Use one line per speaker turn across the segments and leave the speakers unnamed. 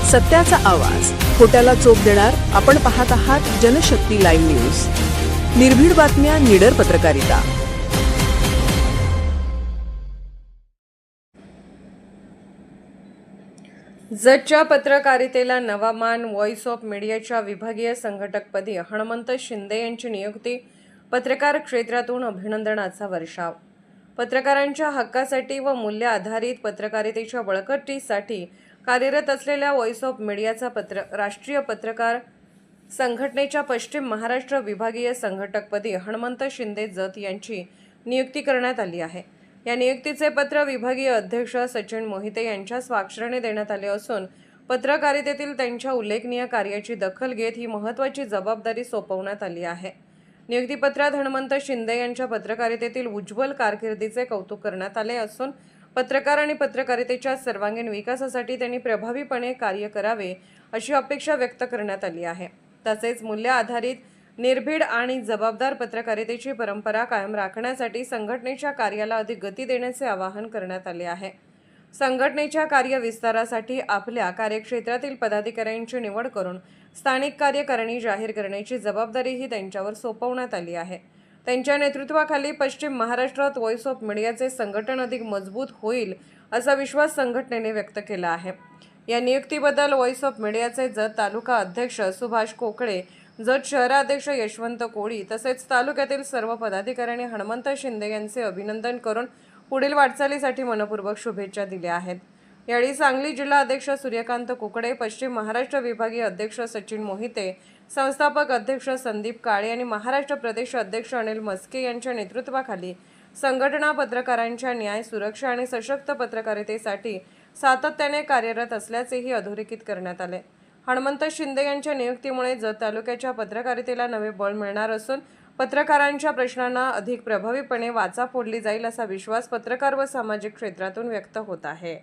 सत्याचा आवाज, खोट्याला चोप देणार. आपण पाहत आहात जनशक्ती लाईव्ह न्यूज. निर्भीड बातम्या, निडर पत्रकारिता.
जतच्या पत्रकारितेला नवा मान. व्हॉइस ऑफ मीडियाच्या विभागीय संघटकपदी हणमंत शिंदे यांची नियुक्ती. पत्रकार क्षेत्रातून अभिनंदनाचा वर्षाव. पत्रकारांच्या हक्कासाठी व मूल्य आधारित पत्रकारितेच्या बळकटीसाठी कार्यरत असलेल्या व्हॉइस ऑफ मीडियाचा राष्ट्रीय पत्रकार संघटनेच्या पश्चिम महाराष्ट्र विभागीय संघटकपदी हणमंत शिंदे जत यांची नियुक्ती करण्यात आली आहे. या नियुक्तीचे पत्र विभागीय अध्यक्ष सचिन मोहिते यांच्या स्वाक्षरीने देण्यात आले असून पत्रकारितेतील त्यांच्या उल्लेखनीय कार्याची दखल घेत ही महत्त्वाची जबाबदारी सोपवण्यात आली आहे. नियुक्तीपत्रात हणमंत शिंदे यांच्या पत्रकारितेतील उज्ज्वल कारकिर्दीचे कौतुक करण्यात आले असून पत्रकार आणि पत्रकारितेच्या सर्वांगीण विकासासाठी त्यांनी प्रभावीपणे कार्य करावे अशी अपेक्षा व्यक्त करण्यात आली आहे. तसेच मूल्य आधारित, निर्भीड आणि जबाबदार पत्रकारितेची परंपरा कायम राखण्यासाठी संघटनेच्या कार्याला अधिक गती देण्याचे आवाहन करण्यात आले आहे. संघटनेच्या कार्यविस्तारासाठी आपल्या कार्यक्षेत्रातील पदाधिकाऱ्यांची निवड करून स्थानिक कार्यकारिणी जाहीर करण्याची जबाबदारीही त्यांच्यावर सोपवण्यात आली आहे. त्यांच्या नेतृत्वाखाली पश्चिम महाराष्ट्रात व्हॉइस ऑफ मीडियाचे संघटन अधिक मजबूत होईल असा विश्वास संघटनेने व्यक्त केला आहे. या नियुक्तीबद्दल व्हॉइस ऑफ मीडियाचे जत तालुका अध्यक्ष सुभाष कोकळे, जत शहराध्यक्ष यशवंत कोळी तसेच तालुक्यातील सर्व पदाधिकाऱ्यांनी हणमंत शिंदे यांचे अभिनंदन करून पुढील वाटचालीसाठी मनपूर्वक शुभेच्छा दिल्या आहेत. यावेळी सांगली जिल्हा अध्यक्ष सूर्यकांत कुकडे, पश्चिम महाराष्ट्र विभागीय अध्यक्ष सचिन मोहिते, संस्थापक अध्यक्ष संदीप काळे आणि महाराष्ट्र प्रदेश अध्यक्ष अनिल मस्के यांच्या नेतृत्वाखाली संघटना पत्रकारांच्या न्याय, सुरक्षा आणि सशक्त पत्रकारितेसाठी सातत्याने कार्यरत असल्याचेही अधोरेखित करण्यात आले. हणमंत शिंदे यांच्या नियुक्तीमुळे जत तालुक्याच्या पत्रकारितेला नवे बळ मिळणार असून पत्रकारांच्या प्रश्नांना अधिक प्रभावीपणे वाचा फोडली जाईल असा विश्वास पत्रकार व सामाजिक क्षेत्रातून व्यक्त होत आहे.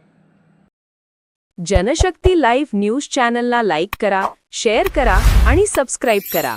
जनशक्ती लाईव्ह न्यूज चॅनलला लाईक करा, शेअर करा आणि सबस्क्राईब करा.